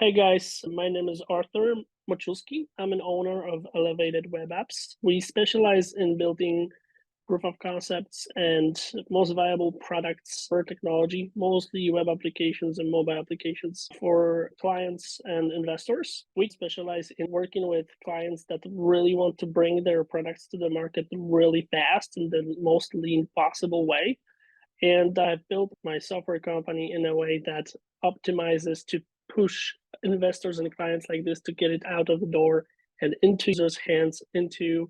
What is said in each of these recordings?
Hey guys, my name is Artur Mochulski. I'm an owner of Elevated Web Apps. We specialize in building proof of concepts and most viable products for technology, mostly web applications and mobile applications for clients and investors. We specialize in working with clients that really want to bring their products to the market really fast in the most lean possible way. And I've built my software company in a way that optimizes to push investors and clients like this to get it out of the door and into users' hands, into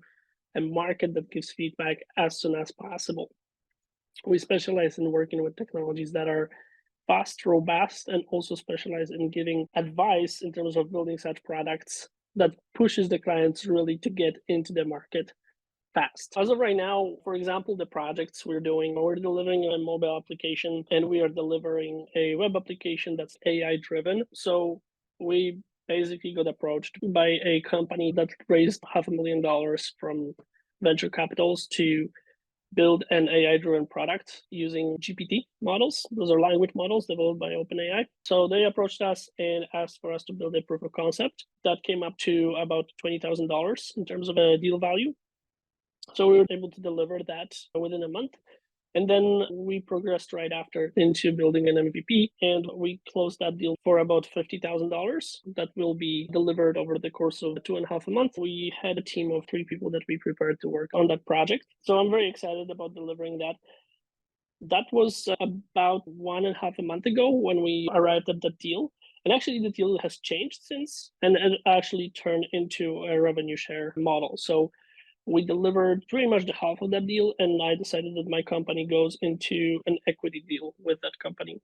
a market that gives feedback as soon as possible. We specialize in working with technologies that are fast, robust, and also specialize in giving advice in terms of building such products that pushes the clients really to get into the market fast. As of right now, for example, the projects we're delivering a mobile application and we are delivering a web application that's AI driven. So we basically got approached by a company that raised $500,000 from venture capitals to build an AI driven product using GPT models. Those are language models developed by OpenAI. So they approached us and asked for us to build a proof of concept that came up to about $20,000 in terms of a deal value. So we were able to deliver that within a month. And then we progressed right after into building an MVP, and we closed that deal for about $50,000 that will be delivered over the course of 2.5 months. We had a team of 3 people that we prepared to work on that project. So I'm very excited about delivering that. That was about 1.5 months ago when we arrived at that deal. And actually, the deal has changed since, and it actually turned into a revenue share model. So we delivered pretty much the half of that deal, and I decided that my company goes into an equity deal with that company.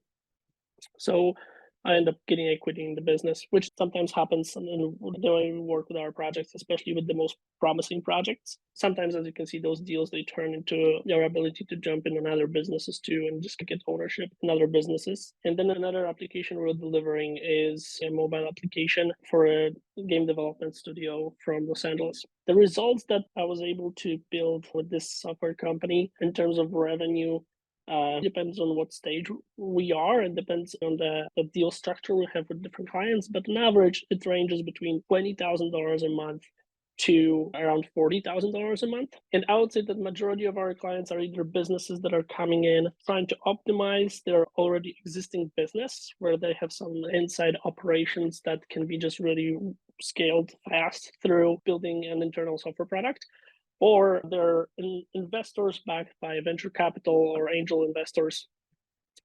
So I end up getting equity in the business, which sometimes happens in the way we work with our projects, especially with the most promising projects. Sometimes, as you can see, those deals, they turn into your ability to jump in on other businesses too and just get ownership in other businesses. And then another application we're delivering is a mobile application for a game development studio from Los Angeles. The results that I was able to build with this software company in terms of revenue depends on what stage we are and depends on the deal structure we have with different clients. But on average, it ranges between $20,000 a month to around $40,000 a month. And I would say that majority of our clients are either businesses that are coming in trying to optimize their already existing business, where they have some inside operations that can be just really scaled fast through building an internal software product, or they're investors backed by venture capital or angel investors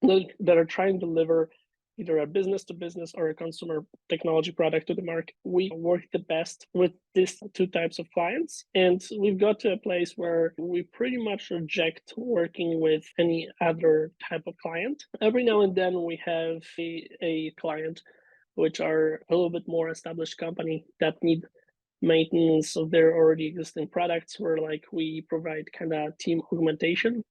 that are trying to deliver either a business to business or a consumer technology product to the market. We work the best with these 2 types of clients, and we've got to a place where we pretty much reject working with any other type of client. Every now and then we have a client which are a little bit more established company that need maintenance of their already existing products, where like we provide kind of team augmentation.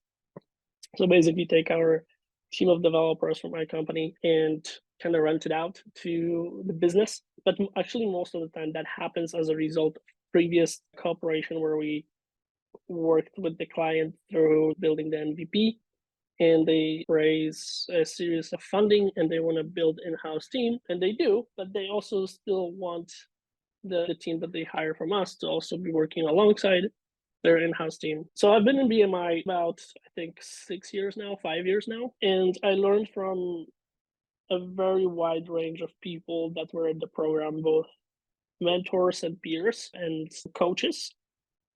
So basically take our team of developers from my company and kind of rent it out to the business. But actually most of the time that happens as a result of previous cooperation where we worked with the client through building the MVP, and they raise a series of funding and they want to build in-house team, and they do, but they also still want the team that they hire from us to also be working alongside their in-house team. So I've been in BMI about, I think, 6 years now, 5 years now, and I learned from a very wide range of people that were in the program, both mentors and peers and coaches.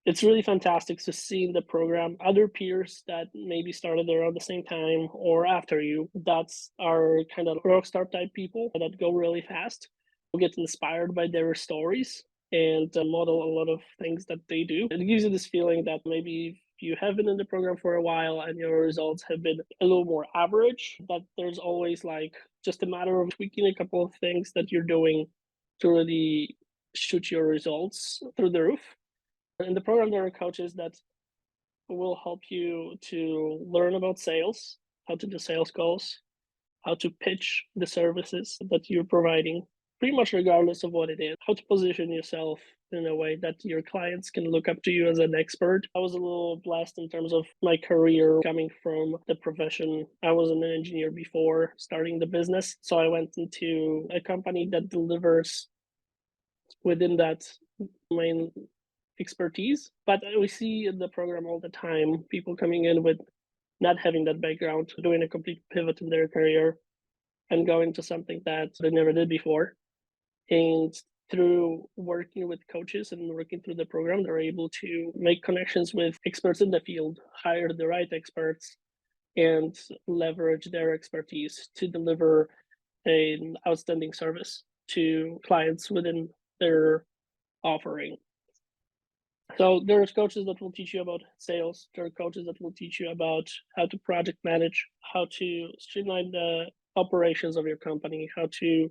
It's really fantastic to see in the program other peers that maybe started around the same time or after you. That's our kind of rockstar type people that go really fast. We get inspired by their stories and model a lot of things that they do. It gives you this feeling that maybe if you have been in the program for a while and your results have been a little more average, that there's always like just a matter of tweaking a couple of things that you're doing to really shoot your results through the roof. In the program, there are coaches that will help you to learn about sales, how to do sales calls, how to pitch the services that you're providing, pretty much regardless of what it is, how to position yourself in a way that your clients can look up to you as an expert. I was a little blessed in terms of my career coming from the profession. I was an engineer before starting the business. So I went into a company that delivers within that main expertise. But we see in the program all the time people coming in with not having that background, doing a complete pivot in their career and going to something that they never did before. And through working with coaches and working through the program, they're able to make connections with experts in the field, hire the right experts, and leverage their expertise to deliver an outstanding service to clients within their offering. So there's coaches that will teach you about sales. There are coaches that will teach you about how to project manage, how to streamline the operations of your company, how to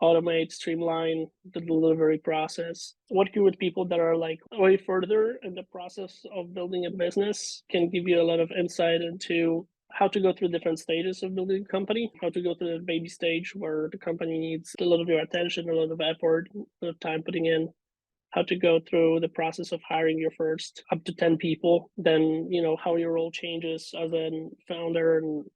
automate, streamline the delivery process. Working with people that are like way further in the process of building a business can give you a lot of insight into how to go through different stages of building a company, how to go through the baby stage where the company needs a lot of your attention, a lot of effort, a lot of time putting in, how to go through the process of hiring your first up to 10 people, then, how your role changes as a founder and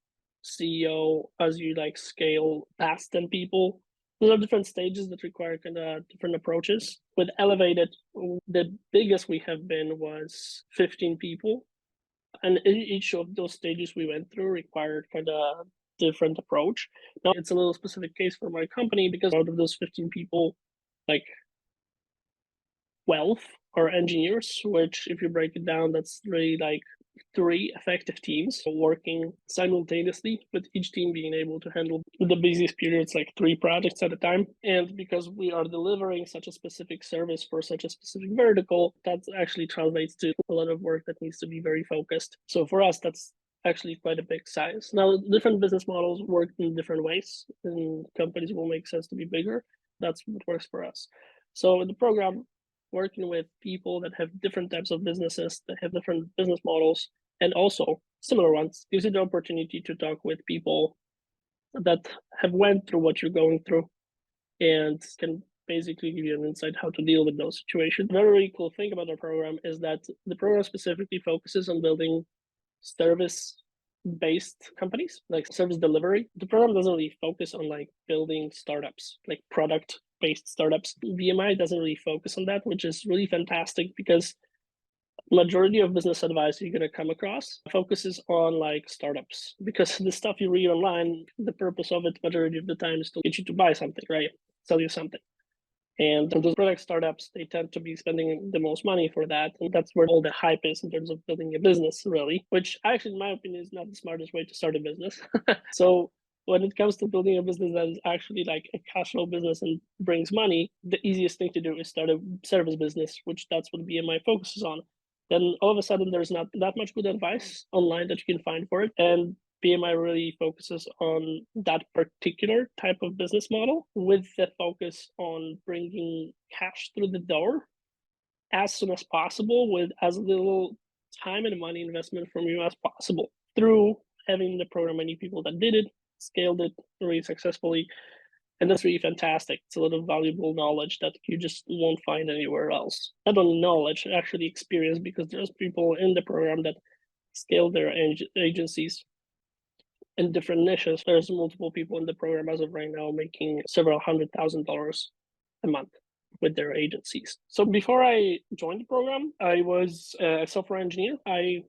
CEO as you like scale past 10 people. Those are different stages that require kind of different approaches. With Elevated, the biggest we have been was 15 people. And each of those stages we went through required kind of different approach. Now, it's a little specific case for my company because out of those 15 people, like 12 are engineers, which if you break it down, that's really like 3 effective teams working simultaneously, with each team being able to handle the busiest periods, like 3 projects at a time. And because we are delivering such a specific service for such a specific vertical, that actually translates to a lot of work that needs to be very focused. So for us, that's actually quite a big size. Now, different business models work in different ways, and companies will make sense to be bigger. That's what works for us. So in the program, working with people that have different types of businesses, that have different business models, and also similar ones, gives you the opportunity to talk with people that have went through what you're going through and can basically give you an insight how to deal with those situations. The very cool thing about the program is that the program specifically focuses on building service-based companies, like service delivery. The program doesn't really focus on like building startups, like product-based startups. BMI doesn't really focus on that, which is really fantastic because majority of business advice you're going to come across focuses on like startups, because the stuff you read online, the purpose of it majority of the time is to get you to buy something, right? Sell you something. And those product startups, they tend to be spending the most money for that. And that's where all the hype is in terms of building a business, really, which actually, in my opinion, is not the smartest way to start a business. So when it comes to building a business that is actually like a cash flow business and brings money, the easiest thing to do is start a service business, which that's what BMI focuses on. Then all of a sudden, there's not that much good advice online that you can find for it. And BMI really focuses on that particular type of business model with the focus on bringing cash through the door as soon as possible with as little time and money investment from you as possible, through having the program many people that did it, scaled it really successfully. And that's really fantastic. It's a lot of valuable knowledge that you just won't find anywhere else. Not only knowledge, actually experience, because there's people in the program that scale their agencies in different niches. There's multiple people in the program as of right now making several $100,000 a month with their agencies. So before I joined the program, I was a software engineer. I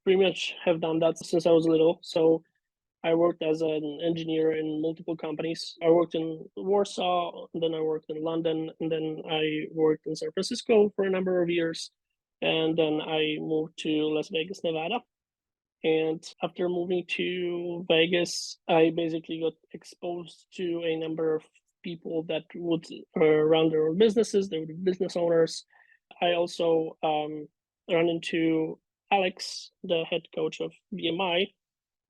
pretty much have done that since I was little. So I worked as an engineer in multiple companies. I worked in Warsaw, and then I worked in London, and then I worked in San Francisco for a number of years. And then I moved to Las Vegas, Nevada. And after moving to Vegas, I basically got exposed to a number of people that would run their own businesses. They would be business owners. I also ran into Alex, the head coach of BMI,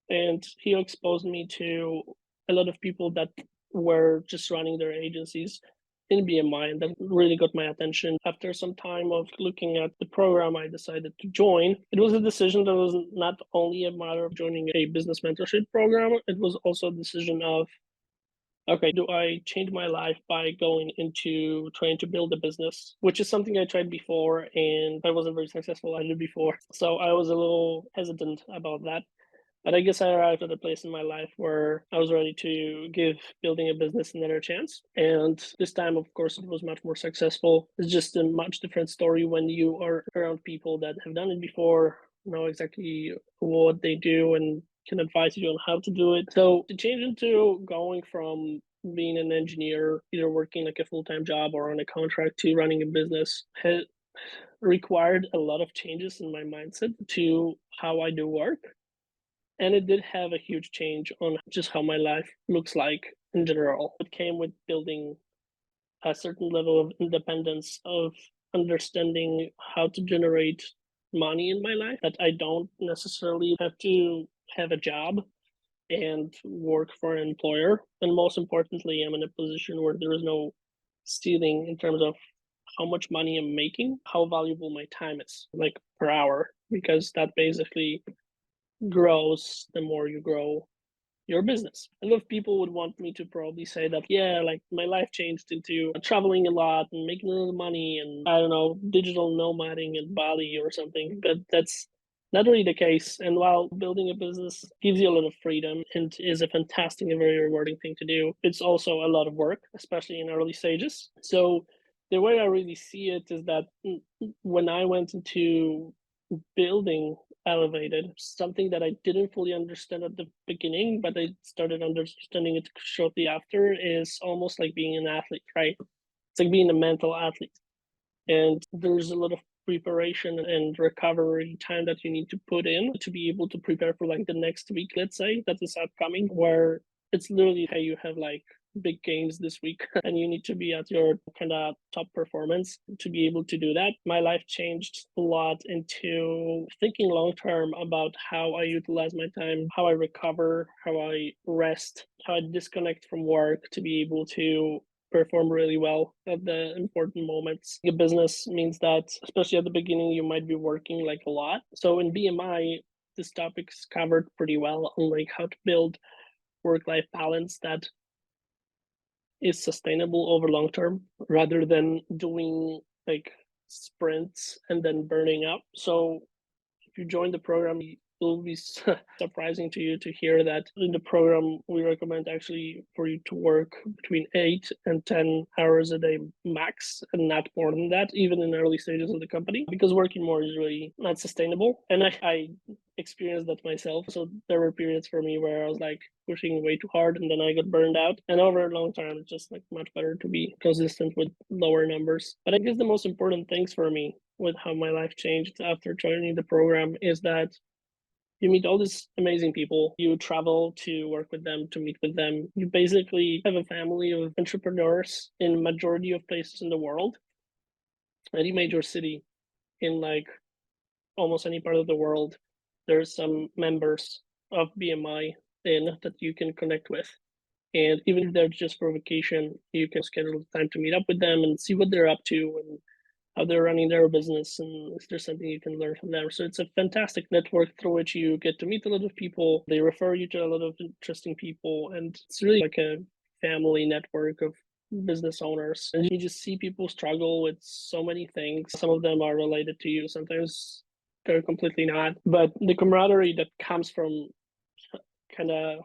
and he exposed me to a lot of people that were just running their agencies in BMI, and that really got my attention. After some time of looking at the program, I decided to join. It was a decision that was not only a matter of joining a business mentorship program, it was also a decision of Okay, do I change my life by going into trying to build a business, which is something I tried before and I wasn't very successful at it before. So I was a little hesitant about that. But I guess I arrived at a place in my life where I was ready to give building a business another chance. And this time, of course, it was much more successful. It's just a much different story when you are around people that have done it before, know exactly what they do, and can advise you on how to do it. So to change into going from being an engineer, either working like a full-time job or on a contract, to running a business has required a lot of changes in my mindset to how I do work, and it did have a huge change on just how my life looks like in general. It came with building a certain level of independence, of understanding how to generate money in my life, that I don't necessarily have to have a job and work for an employer. And most importantly, I'm in a position where there is no ceiling in terms of how much money I'm making, how valuable my time is, like per hour, because that basically grows the more you grow your business. A lot of people would want me to probably say that, yeah, like my life changed into traveling a lot and making a lot of money and I don't know, digital nomading in Bali or something, but that's not really the case. And while building a business gives you a lot of freedom and is a fantastic and very rewarding thing to do, it's also a lot of work, especially in early stages. So the way I really see it is that when I went into building elevated, something that I didn't fully understand at the beginning, but I started understanding it shortly after, is almost like being an athlete, right? It's like being a mental athlete. And there's a lot of preparation and recovery time that you need to put in to be able to prepare for like the next week, let's say, that is upcoming, where it's literally, hey, you have like big games this week and you need to be at your kind of top performance to be able to do that. My life changed a lot into thinking long term about how I utilize my time, how I recover, how I rest, how I disconnect from work to be able to perform really well at the important moments. A business means that, especially at the beginning, you might be working like a lot. So in BMI, this topic is covered pretty well on like how to build work-life balance that is sustainable over long term rather than doing like sprints and then burning out. So if you join the program, it will be surprising to you to hear that in the program, we recommend actually for you to work between 8 and 10 hours a day max, and not more than that, even in early stages of the company, because working more is really not sustainable. And I experienced that myself. So there were periods for me where I was like pushing way too hard and then I got burned out. And over a long time, it's just like much better to be consistent with lower numbers. But I guess the most important things for me with how my life changed after joining the program is that you meet all these amazing people. You travel to work with them, to meet with them. You basically have a family of entrepreneurs in majority of places in the world. Any major city in like almost any part of the world, there's some members of BMI in that you can connect with. And even if they're just for vacation, you can schedule time to meet up with them and see what they're up to and how they're running their business, and if there's something you can learn from them. So it's a fantastic network through which you get to meet a lot of people. They refer you to a lot of interesting people, and it's really like a family network of business owners. And you just see people struggle with so many things. Some of them are related to you, sometimes they're completely not. But the camaraderie that comes from kind of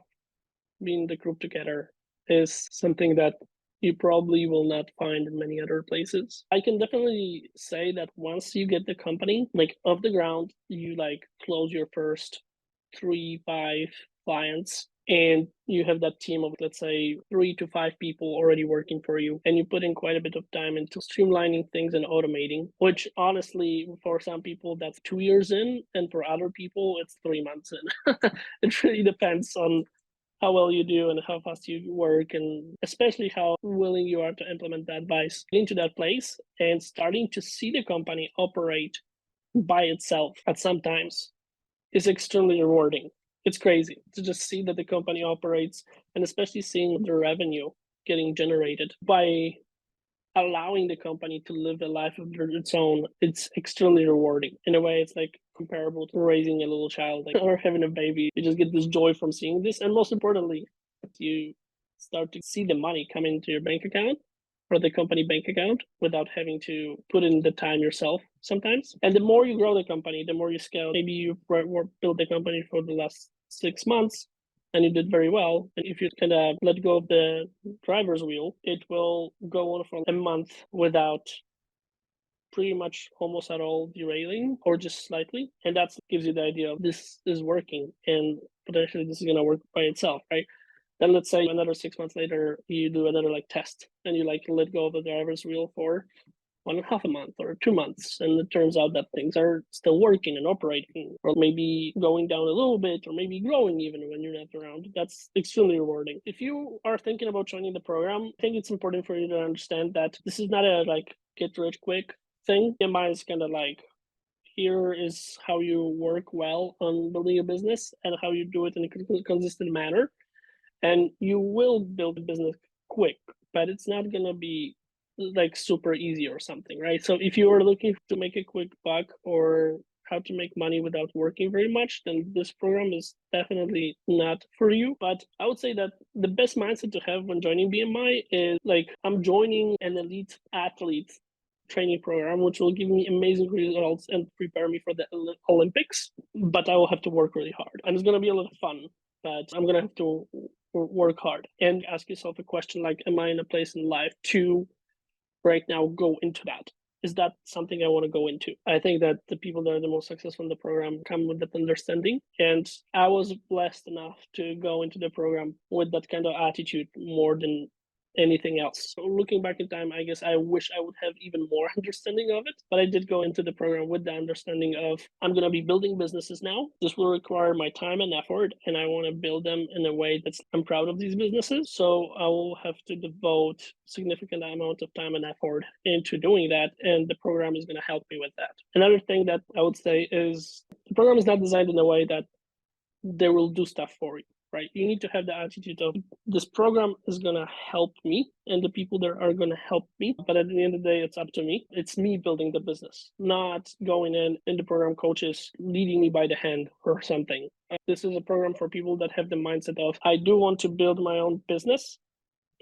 being the group together is something that you probably will not find in many other places. I can definitely say that once you get the company like off the ground, you like close your first 3, 5 clients, and you have that team of, let's say, 3 to 5 people already working for you, and you put in quite a bit of time into streamlining things and automating, which honestly for some people that's 2 years in, and for other people it's 3 months in. It really depends on how well you do and how fast you work, and especially how willing you are to implement that by getting to that place and starting to see the company operate by itself at some times is extremely rewarding. It's crazy to just see that the company operates, and especially seeing the revenue getting generated by allowing the company to live a life of its own. It's extremely rewarding. In a way, it's like comparable to raising a little child, like, or having a baby. You just get this joy from seeing this, and most importantly, you start to see the money come into your bank account or the company bank account without having to put in the time yourself sometimes. And the more you grow the company, the more you scale. Maybe you built the company for the last 6 months and you did very well. And if you kind of let go of the driver's wheel, it will go on for a month without pretty much almost at all derailing or just slightly. And that gives you the idea of this is working and potentially this is going to work by itself, right? Then let's say another 6 months later, you do another test and you let go of the driver's wheel for 1.5 months or 2 months. And it turns out that things are still working and operating, or maybe going down a little bit, or maybe growing even when you're not around. That's extremely rewarding. If you are thinking about joining the program, I think it's important for you to understand that this is not a get rich quick thing. BMI is kind of here is how you work well on building a business and how you do it in a consistent manner. And you will build a business quick, but it's not going to be super easy or something, right? So if you are looking to make a quick buck or how to make money without working very much, then this program is definitely not for you. But I would say that the best mindset to have when joining BMI is I'm joining an elite athlete training program, which will give me amazing results and prepare me for the Olympics. But I will have to work really hard, and it's going to be a lot of fun. But I'm going to have to work hard and ask yourself a question am I in a place in life to right now go into that? Is that something I want to go into? I think that the people that are the most successful in the program come with that understanding. And I was blessed enough to go into the program with that kind of attitude more than anything else. So looking back in time, I guess I wish I would have even more understanding of it. But I did go into the program with the understanding of I'm going to be building businesses now. This will require my time and effort, and I want to build them in a way that I'm proud of these businesses. So I will have to devote significant amount of time and effort into doing that, and the program is going to help me with that. Another thing that I would say is the program is not designed in a way that they will do stuff for you. Right? You need to have the attitude of this program is going to help me and the people there are going to help me. But at the end of the day, it's up to me. It's me building the business, not going in and the program coaches leading me by the hand or something. This is a program for people that have the mindset of, I do want to build my own business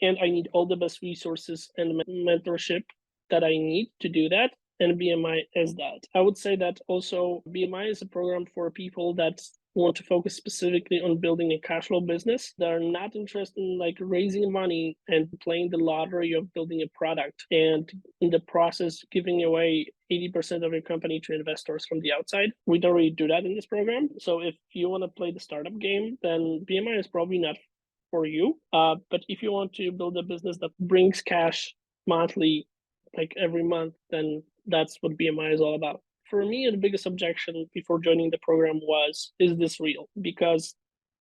and I need all the best resources and mentorship that I need to do that. And BMI is that. I would say that also BMI is a program for people that want to focus specifically on building a cash flow business. They're not interested in raising money and playing the lottery of building a product and in the process giving away 80% of your company to investors from the outside. We don't really do that in this program. So if you want to play the startup game, then BMI is probably not for you. But if you want to build a business that brings cash monthly, every month, then that's what BMI is all about. For me, the biggest objection before joining the program was, is this real? Because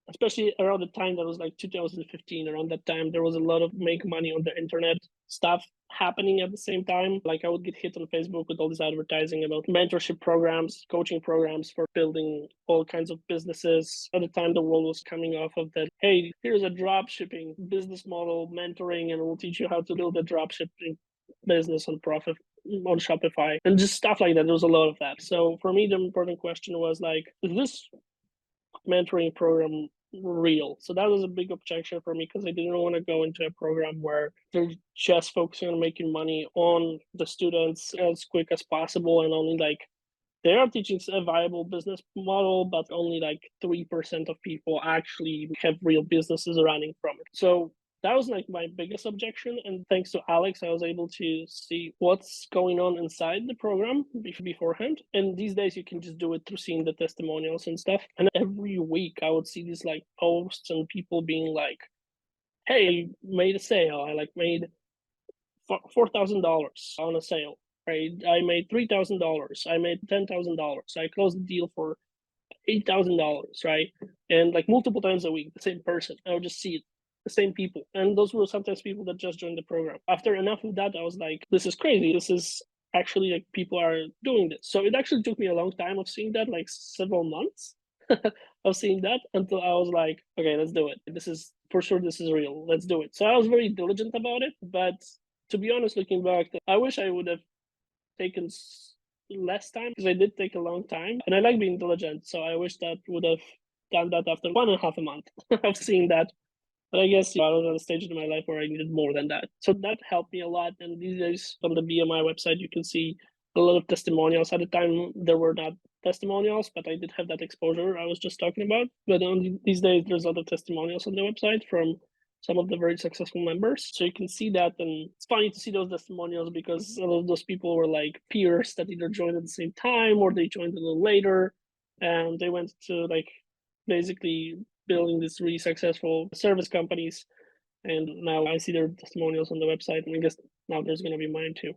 especially around the time that was 2015, around that time, there was a lot of make money on the internet stuff happening at the same time. I would get hit on Facebook with all this advertising about mentorship programs, coaching programs for building all kinds of businesses. At the time, the world was coming off of that, hey, here's a drop shipping business model, mentoring, and we'll teach you how to build a drop shipping business on profit on Shopify and just stuff like that. There was a lot of that. So for me, the important question was is this mentoring program real? So that was a big objection for me because I didn't want to go into a program where they're just focusing on making money on the students as quick as possible and only they are teaching a viable business model, but only 3% of people actually have real businesses running from it. So that was my biggest objection. And thanks to Alex, I was able to see what's going on inside the program beforehand. And these days you can just do it through seeing the testimonials and stuff. And every week I would see these posts and people being hey, I made a sale. I made $4,000 on a sale. Right? I made $3,000. I made $10,000. I closed the deal for $8,000, right? And multiple times a week, the same person. I would just see it, the same people. And those were sometimes people that just joined the program. After enough of that, I was this is crazy. This is actually people are doing this. So it actually took me a long time of seeing that, several months of seeing that until I was okay, let's do it. This is for sure, this is real. Let's do it. So I was very diligent about it. But to be honest, looking back, I wish I would have taken less time because I did take a long time and I like being diligent. So I wish that would have done that after 1.5 months of seeing that But I guess I was at a stage in my life where I needed more than that. So that helped me a lot. And these days on the BMI website, you can see a lot of testimonials. At the time, there were not testimonials, but I did have that exposure I was just talking about. But these days, there's a lot of testimonials on the website from some of the very successful members. So you can see that. And it's funny to see those testimonials because a lot of those people were like peers that either joined at the same time or they joined a little later. And they went to like basically building these really successful service companies. And now I see their testimonials on the website. And I guess now there's going to be mine too.